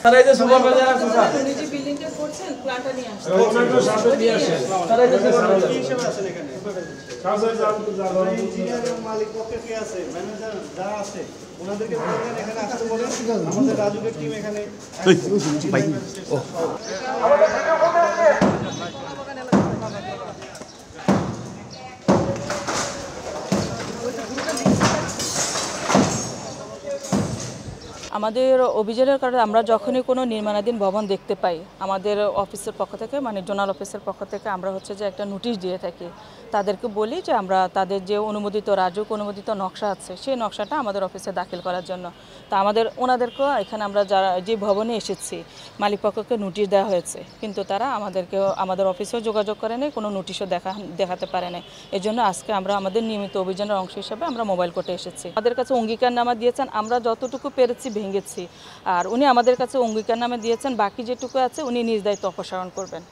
তারা এই যে সুপারভাইজার আছে স্যার উনি যে বিল্ডিংটা করছেন প্ল্যানটা নিয়ে আসেন ওনাকে সাথে নিয়ে আসেন তারা এই যে সুপারভাইজার কি হিসেবে আছেন এখানে ইঞ্জিনিয়ার এবং মালিক পক্ষে কে আছে ম্যানেজার যারা আছে ওনাদেরকে বলবেন এখানে আসতে বলেন আমাদের রাজুকের টিম এখানে আমাদের অভিযানের কারণে আমরা যখনই কোনো নির্মাণাধীন ভবন দেখতে পাই আমাদের অফিসের পক্ষ থেকে মানে জোনাল অফিসের পক্ষ থেকে আমরা হচ্ছে যে একটা নোটিশ দিয়ে থাকি তাদেরকে বলি যে আমরা তাদের যে অনুমোদিত রাজুক অনুমোদিত নকশা আছে সেই নকশাটা আমাদের অফিসে দাখিল করার জন্য তা ওনাদেরকেও এখানে আমরা যারা যে ভবনে এসেছি মালিকপক্ষকে নোটিশ দেওয়া হয়েছে কিন্তু তারা আমাদের অফিসেও যোগাযোগ করে নেই কোনো নোটিশও দেখাতে পারে না এই জন্য আজকে আমরা আমাদের নিয়মিত অভিযানের অংশ হিসেবে আমরা মোবাইল কোর্টে এসেছি আমাদের কাছে অঙ্গীকারনামা দিয়েছেন আমরা যতটুকু পেরেছি ভেঙেছি আর উনি আমাদের কাছে অঙ্গীকারনামা দিয়েছেন বাকি যেটুকু আছে উনি নিজ দায়িত্ব অপসারণ করবেন।